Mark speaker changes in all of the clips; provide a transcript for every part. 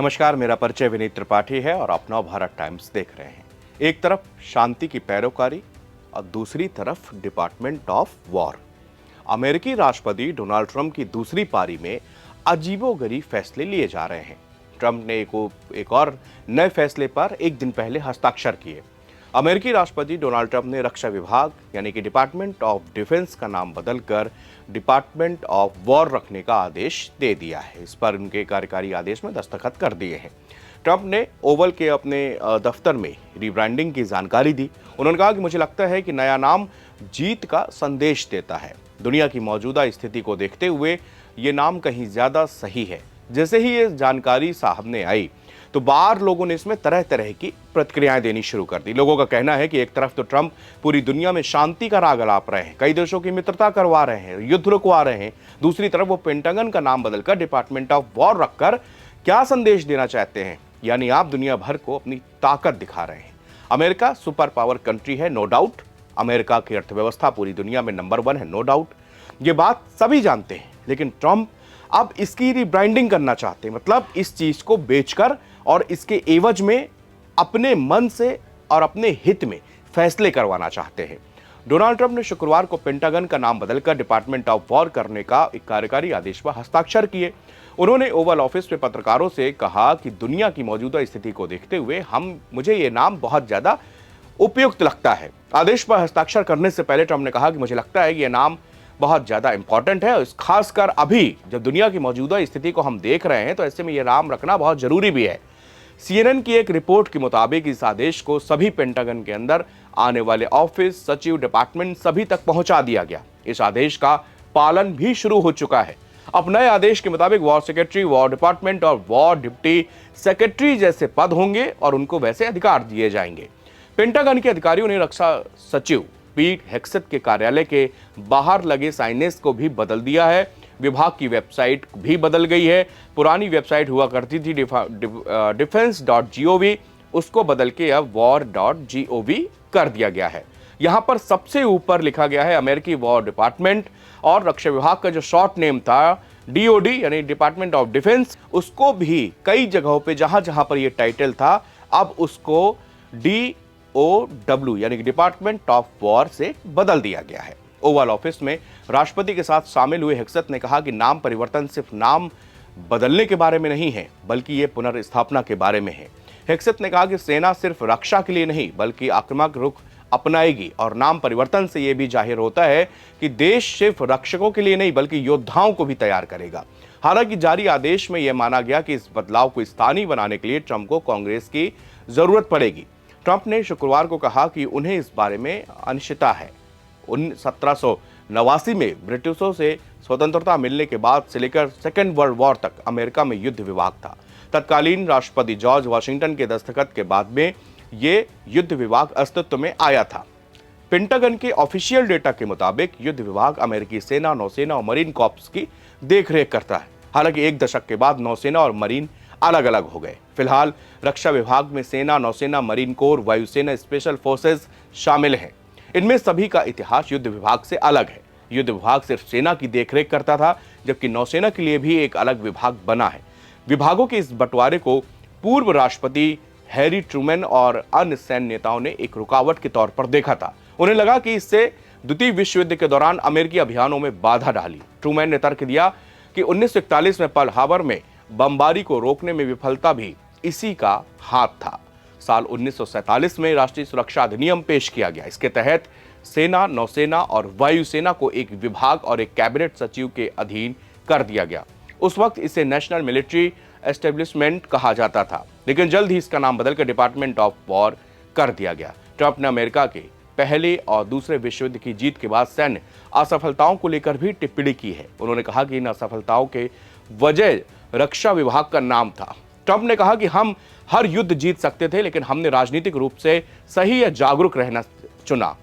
Speaker 1: नमस्कार, मेरा परिचय विनीत त्रिपाठी है और आप नव भारत टाइम्स देख रहे हैं। एक तरफ शांति की पैरोकारी और दूसरी तरफ डिपार्टमेंट ऑफ वॉर। अमेरिकी राष्ट्रपति डोनाल्ड ट्रंप की दूसरी पारी में अजीबोगरीब फैसले लिए जा रहे हैं। ट्रंप ने एक और नए फैसले पर एक दिन पहले हस्ताक्षर किए। अमेरिकी राष्ट्रपति डोनाल्ड ट्रंप ने रक्षा विभाग यानी कि डिपार्टमेंट ऑफ डिफेंस का नाम बदलकर डिपार्टमेंट ऑफ वॉर रखने का आदेश दे दिया है। इस पर उनके कार्यकारी आदेश में दस्तखत कर दिए हैं। ट्रंप ने ओवल के अपने दफ्तर में रीब्रांडिंग की जानकारी दी। उन्होंने कहा कि मुझे लगता है कि नया नाम जीत का संदेश देता है। दुनिया की मौजूदा स्थिति को देखते हुए ये नाम कहीं ज्यादा सही है। जैसे ही ये जानकारी सामने आई तो बाहर लोगों ने इसमें तरह तरह की प्रतिक्रियाएं देनी शुरू कर दी। लोगों का कहना है कि एक तरफ तो ट्रंप पूरी दुनिया में शांति का राग अलाप रहे हैं, कई देशों की मित्रता करवा रहे हैं, युद्ध रुकवा रहे हैं, दूसरी तरफ वो पेंटागन का नाम बदलकर डिपार्टमेंट ऑफ वॉर रखकर क्या संदेश देना चाहते हैं, यानी आप दुनिया भर को अपनी ताकत दिखा रहे हैं। अमेरिका सुपर पावर कंट्री है, नो डाउट। अमेरिका की अर्थव्यवस्था पूरी दुनिया में नंबर 1 है, नो डाउट। ये बात सभी जानते हैं, लेकिन ट्रंप अब इसकी रीब्रांडिंग करना चाहते हैं, मतलब इस चीज को बेचकर और इसके एवज में अपने मन से और अपने हित में फैसले करवाना चाहते हैं। डोनाल्ड ट्रंप ने शुक्रवार को पेंटागन का नाम बदलकर डिपार्टमेंट ऑफ वॉर करने का एक कार्यकारी आदेश पर हस्ताक्षर किए। उन्होंने ओवल ऑफिस में पत्रकारों से कहा कि दुनिया की मौजूदा स्थिति को देखते हुए मुझे ये नाम बहुत ज्यादा उपयुक्त लगता है। आदेश पर हस्ताक्षर करने से पहले ट्रंप ने कहा कि मुझे लगता है कि यह नाम बहुत ज्यादा इंपॉर्टेंट है, खासकर अभी जब दुनिया की मौजूदा स्थिति को हम देख रहे हैं तो ऐसे में यह नाम रखना बहुत जरूरी भी है। CNN की एक रिपोर्ट के मुताबिक इस आदेश को सभी पेंटागन के अंदर आने वाले ऑफिस, सचिव, डिपार्टमेंट सभी तक पहुंचा दिया गया। इस आदेश का पालन भी शुरू हो चुका है। अब नए आदेश के मुताबिक वॉर सेक्रेटरी, वॉर डिपार्टमेंट और वॉर डिप्टी सेक्रेटरी जैसे पद होंगे और उनको वैसे अधिकार दिए जाएंगे। पेंटागन के अधिकारियों ने रक्षा सचिव पीट हेग्सेथ के कार्यालय के बाहर लगे साइनेज को भी बदल दिया है। विभाग की वेबसाइट भी बदल गई है। पुरानी वेबसाइट हुआ करती थी defense.gov, उसको बदल के अब war.gov कर दिया गया है। यहां पर सबसे ऊपर लिखा गया है अमेरिकी वॉर डिपार्टमेंट, और रक्षा विभाग का जो शॉर्ट नेम था DOD यानी डिपार्टमेंट ऑफ डिफेंस, उसको भी कई जगहों पे जहां जहां पर ये टाइटल था अब उसको DOW यानी डिपार्टमेंट ऑफ वॉर से बदल दिया गया है। ओवल ऑफिस में राष्ट्रपति के साथ शामिल हुए हेग्सेथ ने कहा कि नाम परिवर्तन सिर्फ नाम बदलने के बारे में नहीं है, बल्कि ये पुनर्स्थापना के बारे में है। हेग्सेथ ने कहा कि सेना सिर्फ रक्षा के लिए नहीं बल्कि आक्रामक रुख अपनाएगी, और नाम परिवर्तन से यह भी जाहिर होता है कि देश सिर्फ रक्षकों के लिए नहीं बल्कि योद्धाओं को भी तैयार करेगा। हालांकि जारी आदेश में यह माना गया कि इस बदलाव को स्थानीय बनाने के लिए ट्रंप को कांग्रेस की जरूरत पड़ेगी। ट्रंप ने शुक्रवार को कहा कि उन्हें इस बारे में अनिश्चितता है। 1789 में ब्रिटिशों से स्वतंत्रता मिलने के बाद से लेकर सेकेंड वर्ल्ड वॉर तक अमेरिका में युद्ध विभाग था। तत्कालीन राष्ट्रपति जॉर्ज वाशिंगटन के दस्तखत के बाद में ये युद्ध विभाग अस्तित्व में आया था। पेंटागन के ऑफिशियल डेटा के मुताबिक युद्ध विभाग अमेरिकी सेना, नौसेना और मरीन कॉर्प्स की देखरेख करता है। हालांकि एक दशक के बाद नौसेना और मरीन अलग अलग हो गए। फिलहाल रक्षा विभाग में सेना, नौसेना, मरीन कोर, वायुसेना, स्पेशल फोर्सेस शामिल हैं। इनमें सभी का इतिहास युद्ध विभाग से अलग है। युद्ध विभाग सिर्फ सेना की देखरेख करता था, जबकि नौसेना के लिए भी एक अलग विभाग बना है। विभागों के इस बंटवारे को पूर्व राष्ट्रपति हैरी ट्रूमैन और अन्य सैन्य नेताओं ने एक रुकावट के तौर पर देखा था। उन्हें लगा कि इससे द्वितीय विश्व युद्ध के दौरान अमेरिकी अभियानों में बाधा डाली। ट्रूमैन ने तर्क दिया कि 1941 में पर्ल हार्बर में बमबारी को रोकने में विफलता भी इसी का हाथ था। साल 1947 में राष्ट्रीय सुरक्षा अधिनियम पेश किया गया। इसके तहत सेना, नौसेना और वायुसेना को एक विभाग और एक कैबिनेट सचिव के अधीन कर दिया गया। उस वक्त इसे नेशनल मिलिट्री एस्टेब्लिशमेंट कहा जाता था, लेकिन जल्द ही इसका नाम बदलकर डिपार्टमेंट ऑफ वॉर कर दिया गया। ट्रंप ने अमेरिका के पहले और दूसरे विश्व युद्ध की जीत के बाद सैन्य असफलताओं को लेकर भी टिप्पणी की है। उन्होंने कहा कि इन असफलताओं के वजह रक्षा विभाग का नाम था। ट्रंप ने कहा कि हम हर युद्ध जीत सकते थे, लेकिन हमने राजनीतिक रूप से सही या जागरूक रहना चुना।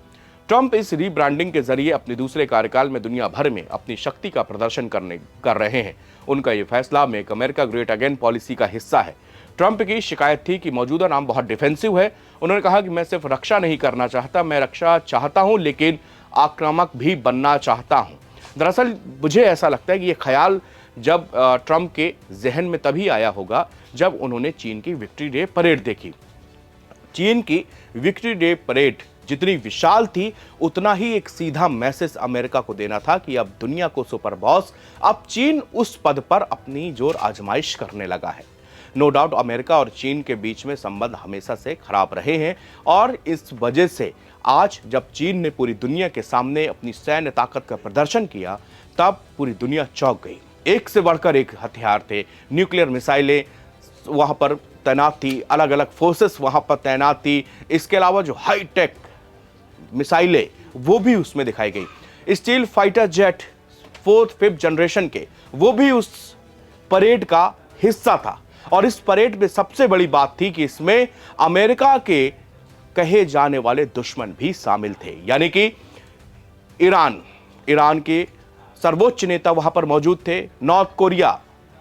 Speaker 1: ट्रंप इस रीब्रांडिंग के जरिए अपने दूसरे कार्यकाल में दुनिया भर में अपनी शक्ति का प्रदर्शन कर रहे हैं। उनका यह फैसला make America great again policy का हिस्सा है। ट्रंप की शिकायत थी कि मौजूदा नाम बहुत डिफेंसिव है। उन्होंने कहा कि मैं सिर्फ रक्षा नहीं करना चाहता, मैं रक्षा चाहता हूं लेकिन आक्रामक भी बनना चाहता हूं। दरअसल मुझे ऐसा लगता है कि ये ख्याल जब ट्रंप के जहन में तभी आया होगा जब उन्होंने चीन की विक्ट्री डे परेड देखी। चीन की विक्ट्री डे परेड जितनी विशाल थी, उतना ही एक सीधा मैसेज अमेरिका को देना था कि अब दुनिया को सुपर बॉस, अब चीन उस पद पर अपनी जोर आजमाइश करने लगा है। नो डाउट अमेरिका और चीन के बीच में संबंध हमेशा से खराब रहे हैं और इस वजह से आज जब चीन ने पूरी दुनिया के सामने अपनी सैन्य ताकत का प्रदर्शन किया, तब पूरी दुनिया चौंक गई। एक से बढ़कर एक हथियार थे, न्यूक्लियर मिसाइलें वहां पर तैनात थी, अलग अलग फोर्सेस वहां पर तैनात थी। इसके अलावा जो हाई टेक मिसाइलें वो भी उसमें दिखाई गई। Steel fighter jet 4th 5th generation के वो भी उस परेड का हिस्सा था। और इस परेड में सबसे बड़ी बात थी कि इसमें अमेरिका के कहे जाने वाले दुश्मन भी शामिल थे, यानी कि ईरान के सर्वोच्च नेता वहां पर मौजूद थे, north Korea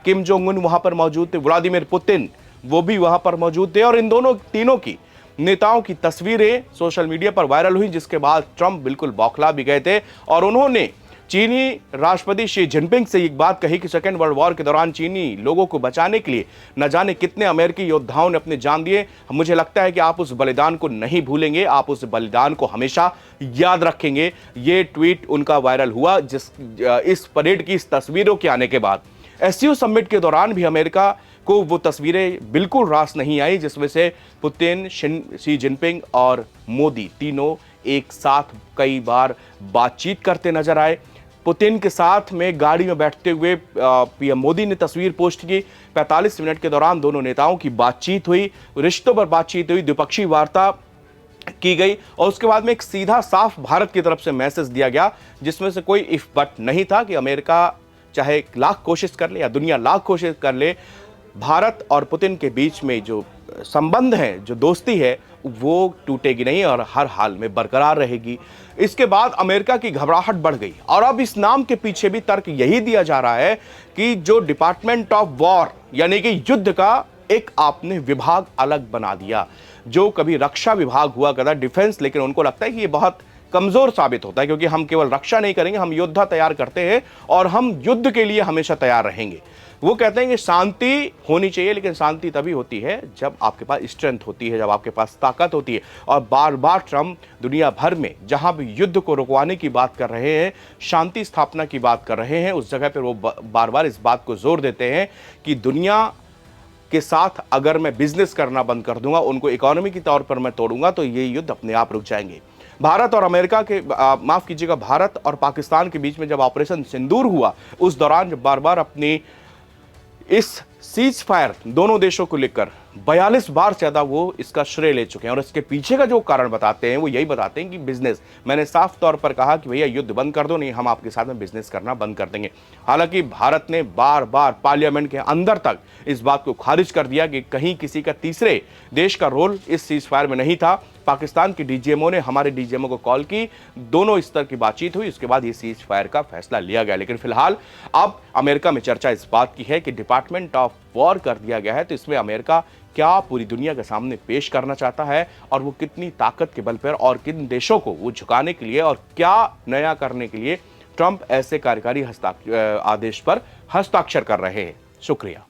Speaker 1: Kim Jong Un वहां पर मौजूद थे, व्लादिमीर पुतिन वो भी वहां पर मौजूद थे। और इन तीनों की नेताओं की तस्वीरें सोशल मीडिया पर वायरल हुई, जिसके बाद ट्रंप बिल्कुल बौखला भी गए थे और उन्होंने चीनी राष्ट्रपति शी जिनपिंग से एक बात कही कि सेकेंड वर्ल्ड वॉर के दौरान चीनी लोगों को बचाने के लिए न जाने कितने अमेरिकी योद्धाओं ने अपने जान दिए। मुझे लगता है कि आप उस बलिदान को नहीं भूलेंगे, आप उस बलिदान को हमेशा याद रखेंगे। ये ट्वीट उनका वायरल हुआ इस परेड की इस तस्वीरों के आने के बाद। एससीओ समिट के दौरान भी अमेरिका को वो तस्वीरें बिल्कुल रास नहीं आई, जिसमें से पुतिन, शी जिनपिंग और मोदी तीनों एक साथ कई बार बातचीत करते नजर आए। पुतिन के साथ में गाड़ी में बैठते हुए पीएम मोदी ने तस्वीर पोस्ट की। 45 मिनट के दौरान दोनों नेताओं की बातचीत हुई, रिश्तों पर बातचीत हुई, द्विपक्षीय वार्ता की गई और उसके बाद में एक सीधा साफ भारत की तरफ से मैसेज दिया गया, जिसमें से कोई इफ बट नहीं था कि अमेरिका चाहे लाख कोशिश कर ले या दुनिया लाख कोशिश कर ले, भारत और पुतिन के बीच में जो संबंध है, जो दोस्ती है, वो टूटेगी नहीं और हर हाल में बरकरार रहेगी। इसके बाद अमेरिका की घबराहट बढ़ गई और अब इस नाम के पीछे भी तर्क यही दिया जा रहा है कि जो डिपार्टमेंट ऑफ वॉर यानी कि युद्ध का एक आपने विभाग अलग बना दिया। जो कभी रक्षा विभाग हुआ करता डिफेंस, लेकिन उनको लगता है कि ये बहुत कमजोर साबित होता है, क्योंकि हम केवल रक्षा नहीं करेंगे, हम योद्धा तैयार करते हैं और हम युद्ध के लिए हमेशा तैयार रहेंगे। वो कहते हैं कि शांति होनी चाहिए, लेकिन शांति तभी होती है जब आपके पास स्ट्रेंथ होती है, जब आपके पास ताकत होती है। और बार बार ट्रंप दुनिया भर में जहां भी युद्ध को रुकवाने की बात कर रहे हैं, शांति स्थापना की बात कर रहे हैं, उस जगह पर वो बार बार इस बात को जोर देते हैं कि दुनिया के साथ अगर मैं बिजनेस करना बंद कर दूंगा, उनको इकोनॉमी के तौर पर मैं तोड़ूंगा, तो ये युद्ध अपने आप रुक जाएंगे। भारत और अमेरिका के माफ कीजिएगा, भारत और पाकिस्तान के बीच में जब ऑपरेशन सिंदूर हुआ, उस दौरान जब बार बार अपनी इस सीज फायर दोनों देशों को लेकर 42 बार ज्यादा वो इसका श्रेय ले चुके हैं और इसके पीछे का जो कारण बताते हैं वो यही बताते हैं कि बिजनेस, मैंने साफ तौर पर कहा कि भैया युद्ध बंद कर दो, नहीं हम आपके साथ में बिजनेस करना बंद कर देंगे। हालांकि भारत ने बार बार पार्लियामेंट के अंदर तक इस बात को खारिज कर दिया कि कहीं किसी का तीसरे देश का रोल इस सीज फायर में नहीं था। पाकिस्तान के डीजीएमओ ने हमारे डीजीएमओ को कॉल की, दोनों स्तर की बातचीत हुई, उसके बाद ये सीज फायर का फैसला लिया गया। लेकिन फिलहाल अब अमेरिका में चर्चा इस बात की है कि डिपार्टमेंट ऑफ वॉर कर दिया गया है, तो इसमें अमेरिका क्या पूरी दुनिया के सामने पेश करना चाहता है और वो कितनी ताकत के बल पर और किन देशों को वो झुकाने के लिए और क्या नया करने के लिए ट्रंप ऐसे कार्यकारी आदेश पर हस्ताक्षर कर रहे हैं। शुक्रिया।